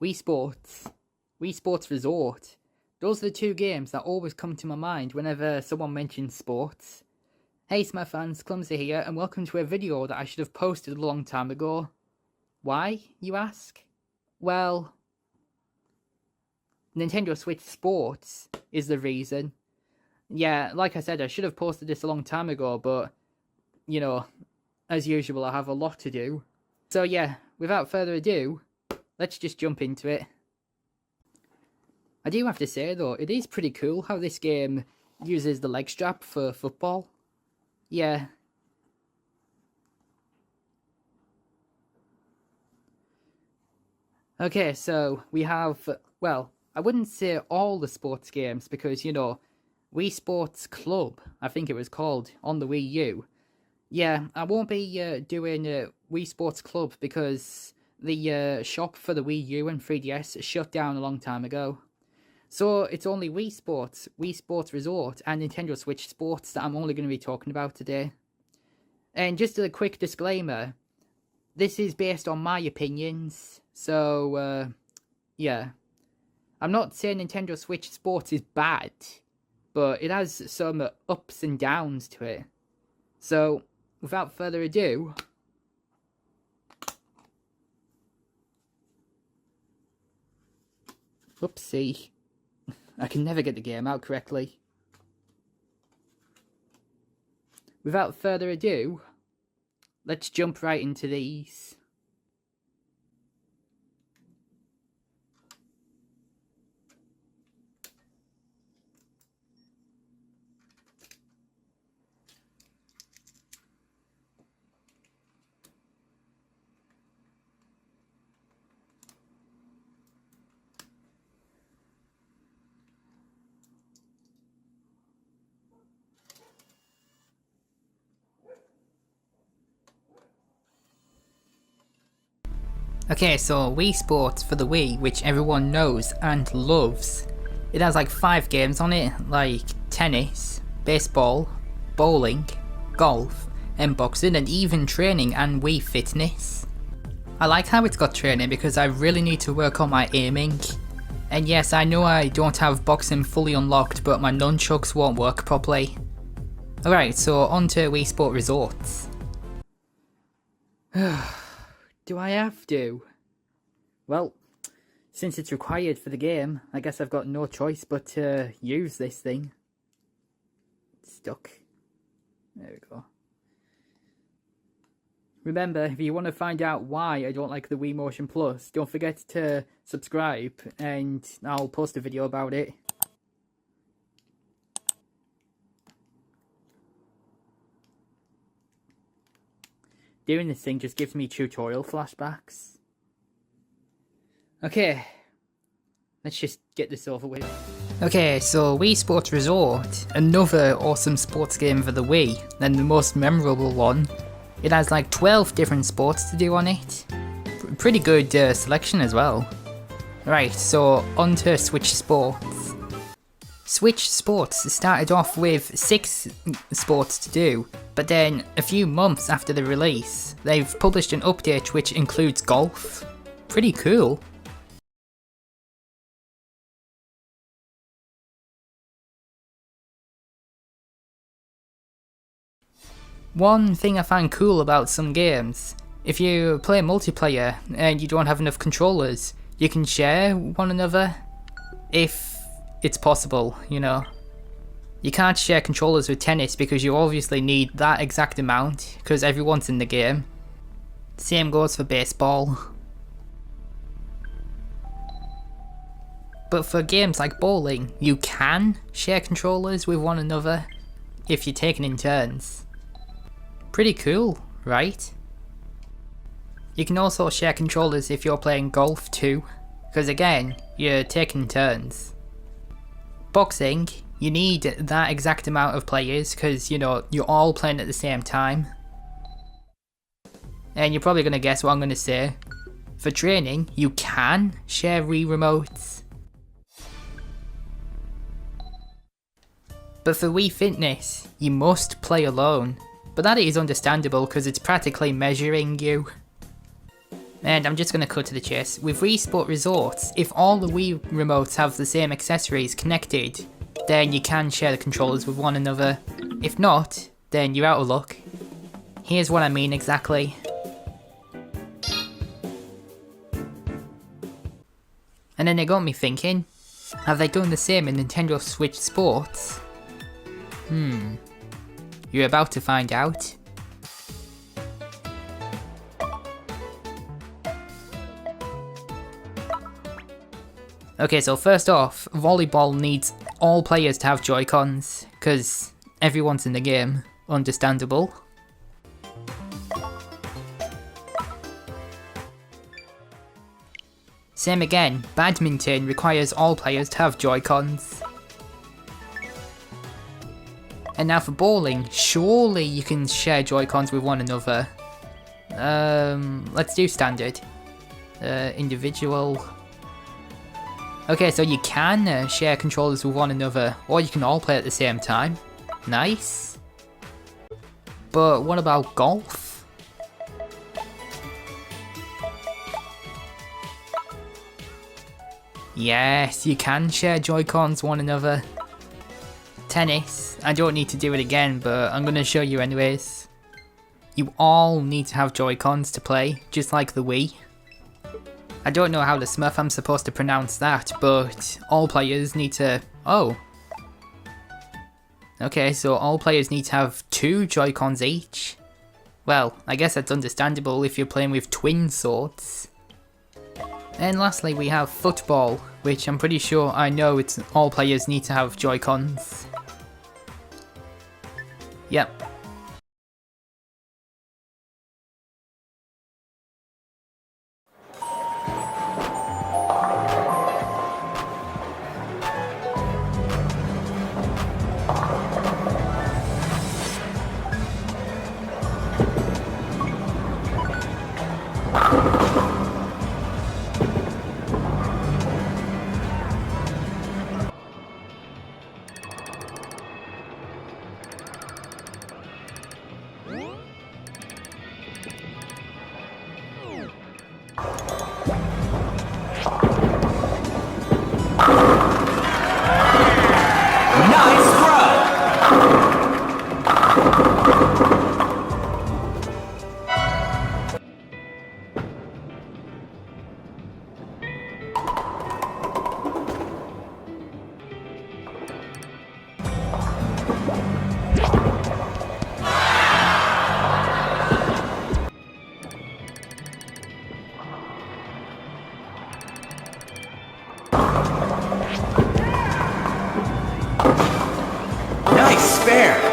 Wii Sports, Wii Sports Resort. Those are the two games that always come to my mind whenever someone mentions sports. Hey Smurf fans, Clumsy here, and welcome to a video that I should have posted a long time ago. Why, you ask? Well, Nintendo Switch Sports is the reason. Yeah, like I said, I should have posted this a long time ago, but, you know, as usual, I have a lot to do. So yeah, without further ado, let's just jump into it. I do have to say though, it is pretty cool how this game uses the leg strap for football. Yeah. Okay, so we have, well, I wouldn't say all the sports games because, you know, Wii Sports Club, I think it was called, on the Wii U. Yeah, I won't be doing Wii Sports Club because the shop for the Wii U and 3DS shut down a long time ago. So it's only Wii Sports, Wii Sports Resort, and Nintendo Switch Sports that I'm only going to be talking about today. And just a quick disclaimer, this is based on my opinions, so yeah. I'm not saying Nintendo Switch Sports is bad, but it has some ups and downs to it. So, without further ado, oopsie, I can never get the game out correctly. Without further ado, let's jump right into these. Okay, so Wii Sports for the Wii, which everyone knows and loves. It has like 5 games on it, like tennis, baseball, bowling, golf, and boxing, and even training and Wii Fitness. I like how it's got training because I really need to work on my aiming. And yes, I know I don't have boxing fully unlocked, but my nunchucks won't work properly. Alright, so on to Wii Sport Resorts. Do I have to? Well, since it's required for the game, I guess I've got no choice but to use this thing. It's stuck. There we go. Remember, if you want to find out why I don't like the Wii Motion Plus, don't forget to subscribe and I'll post a video about it. Doing this thing just gives me tutorial flashbacks. Okay, let's just get this over with. Okay, so Wii Sports Resort, another awesome sports game for the Wii, and the most memorable one. It has like 12 different sports to do on it. Pretty good selection as well. Right, so on to Switch Sports. Switch Sports started off with 6 sports to do, but then a few months after the release, they've published an update which includes golf. Pretty cool. One thing I find cool about some games, if you play multiplayer and you don't have enough controllers, you can share one another, if it's possible, you know. You can't share controllers with tennis because you obviously need that exact amount because everyone's in the game. Same goes for baseball. But for games like bowling, you can share controllers with one another if you're taking in turns. Pretty cool, right? You can also share controllers if you're playing golf too, because again, you're taking turns. Boxing, you need that exact amount of players because, you know, you're all playing at the same time. And you're probably going to guess what I'm going to say. For training, you can share Wii remotes. But for Wii Fitness, you must play alone. But that is understandable because it's practically measuring you. And I'm just going to cut to the chase. With Wii Sport Resorts, if all the Wii remotes have the same accessories connected, then you can share the controllers with one another. If not, then you're out of luck. Here's what I mean exactly. And then it got me thinking, have they done the same in Nintendo Switch Sports? You're about to find out. Okay, so first off, volleyball needs all players to have Joy-Cons, because everyone's in the game. Understandable. Same again, badminton requires all players to have Joy-Cons. And now for bowling, surely you can share Joy-Cons with one another. Let's do standard. Individual. Okay, so you can share controllers with one another, or you can all play at the same time. Nice. But what about golf? Yes, you can share Joy-Cons one another. Tennis, I don't need to do it again, but I'm going to show you anyways. You all need to have Joy-Cons to play, just like the Wii. I don't know how the Smurf I'm supposed to pronounce that, but all players need to... Oh. Okay, so all players need to have 2 Joy-Cons each. Well, I guess that's understandable if you're playing with twin swords. And lastly we have football, which I'm pretty sure I know it's all players need to have Joy-Cons. Yep. Nice spare!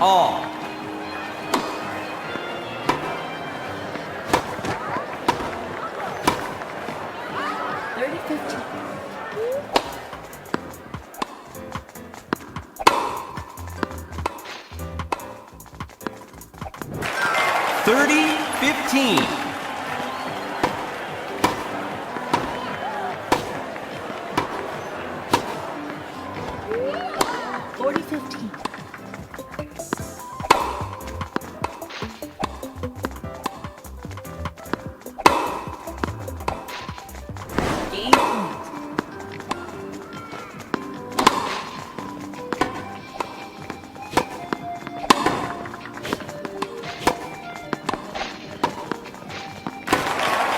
all. Thirty, 15. 40-15. Game point.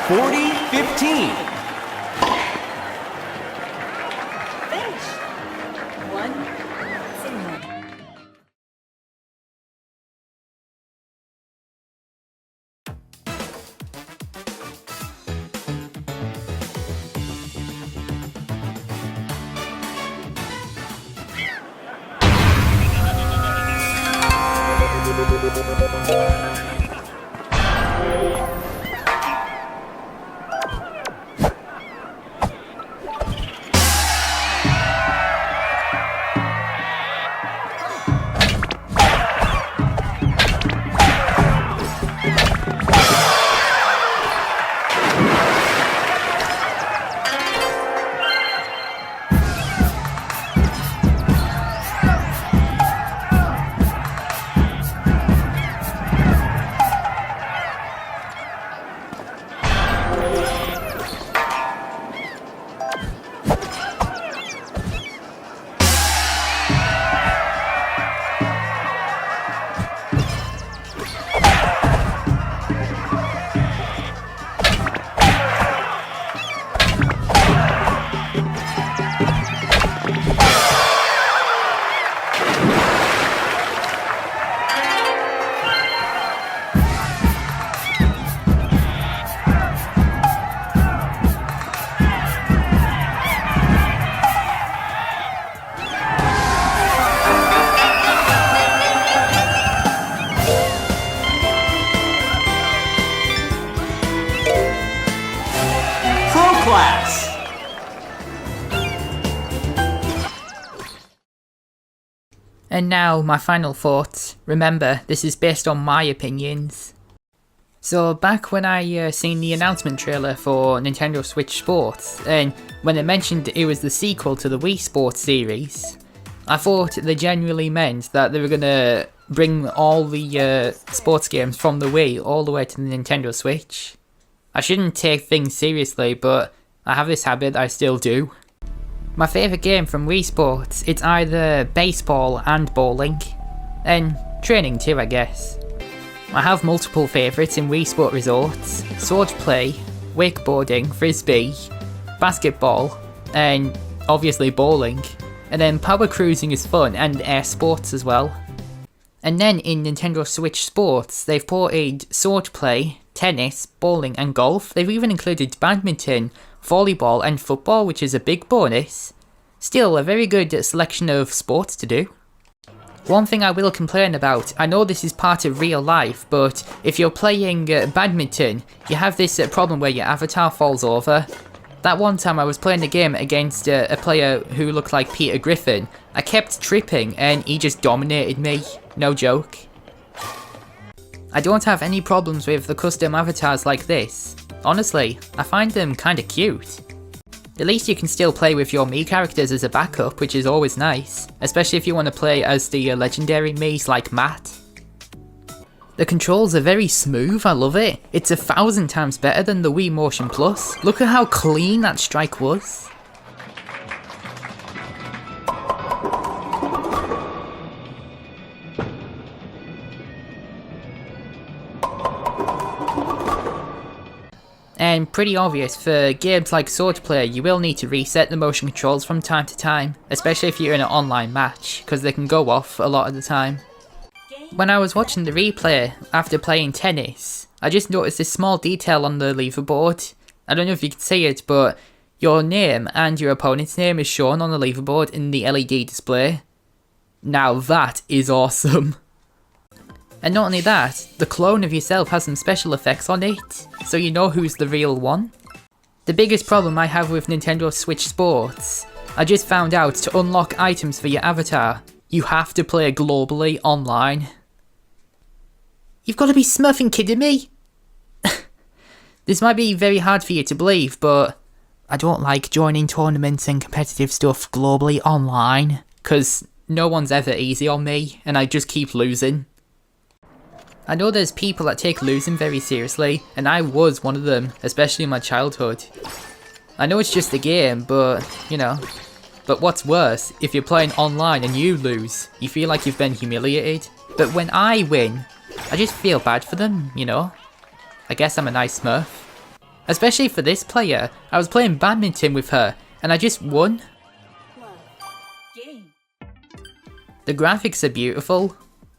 Forty, 15. Finish. 1-0. Class. And now, my final thoughts. Remember, this is based on my opinions. So, back when I seen the announcement trailer for Nintendo Switch Sports, and when it mentioned it was the sequel to the Wii Sports series, I thought they genuinely meant that they were gonna bring all the sports games from the Wii all the way to the Nintendo Switch. I shouldn't take things seriously, but I have this habit, I still do. My favourite game from Wii Sports, it's either baseball and bowling, and training too, I guess. I have multiple favourites in Wii Sport Resorts: Swordplay, wakeboarding, frisbee, basketball, and obviously bowling. And then power cruising is fun, and air sports as well. And then in Nintendo Switch Sports, they've ported swordplay, tennis, bowling and golf. They've even included badminton, volleyball and football, which is a big bonus. Still, a very good selection of sports to do. One thing I will complain about, I know this is part of real life, but if you're playing badminton, you have this problem where your avatar falls over. That one time I was playing a game against a player who looked like Peter Griffin. I kept tripping and he just dominated me, no joke. I don't have any problems with the custom avatars like this. Honestly, I find them kinda cute. At least you can still play with your Mii characters as a backup, which is always nice, especially if you want to play as the legendary Miis like Matt. The controls are very smooth, I love it. It's 1,000 times better than the Wii Motion Plus. Look at how clean that strike was. And pretty obvious, for games like Swordplay, you will need to reset the motion controls from time to time, especially if you're in an online match, because they can go off a lot of the time. When I was watching the replay after playing tennis, I just noticed this small detail on the leaderboard. I don't know if you can see it, but your name and your opponent's name is shown on the leaderboard in the LED display. Now that is awesome. And not only that, the clone of yourself has some special effects on it, so you know who's the real one. The biggest problem I have with Nintendo Switch Sports, I just found out to unlock items for your avatar, you have to play globally online. You've got to be smurfing kidding me? This might be very hard for you to believe, but I don't like joining tournaments and competitive stuff globally online, because no one's ever easy on me, and I just keep losing. I know there's people that take losing very seriously, and I was one of them, especially in my childhood. I know it's just a game, but, you know. But what's worse, if you're playing online and you lose, you feel like you've been humiliated. But when I win, I just feel bad for them, you know. I guess I'm a nice smurf. Especially for this player, I was playing badminton with her, and I just won. Game. The graphics are beautiful.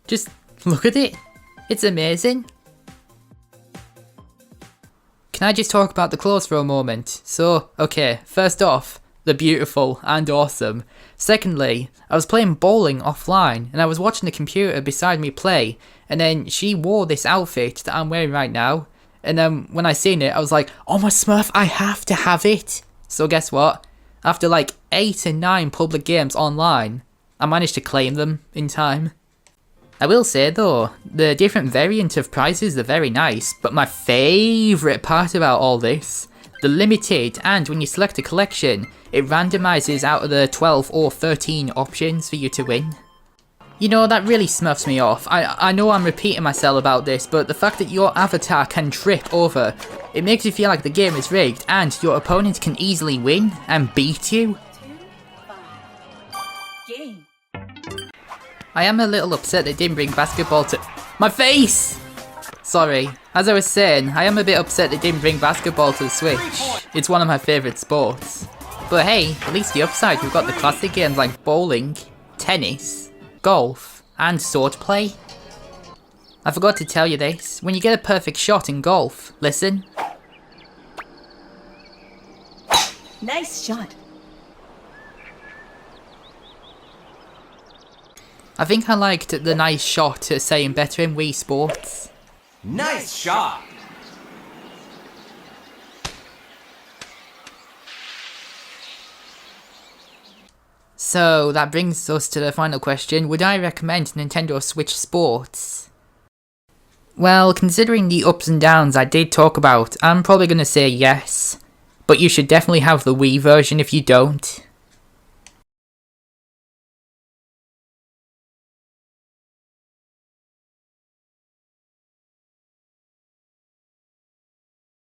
Just look at it. It's amazing. Can I just talk about the clothes for a moment? So, okay, first off, they're beautiful and awesome. Secondly, I was playing bowling offline and I was watching the computer beside me play, and then she wore this outfit that I'm wearing right now, and then when I seen it I was like, oh my smurf, I have to have it. So guess what? After like 8 or 9 public games online, I managed to claim them in time. I will say though, the different variant of prizes are very nice, but my favourite part about all this, the limited and when you select a collection, it randomises out of the 12 or 13 options for you to win. You know, that really smurfs me off. I know I'm repeating myself about this, but the fact that your avatar can trip over, it makes you feel like the game is rigged and your opponent can easily win and beat you. 2-5. Game. I am a little upset they didn't bring basketball to my face! Sorry, as I was saying, I am a bit upset they didn't bring basketball to the Switch. It's one of my favourite sports. But hey, at least the upside, we've got the classic games like bowling, tennis, golf, and swordplay. I forgot to tell you this, when you get a perfect shot in golf, listen. Nice shot. I think I liked the nice shot saying better in Wii Sports. Nice shot. So that brings us to the final question. Would I recommend Nintendo Switch Sports? Well, considering the ups and downs I did talk about, I'm probably going to say yes. But you should definitely have the Wii version if you don't.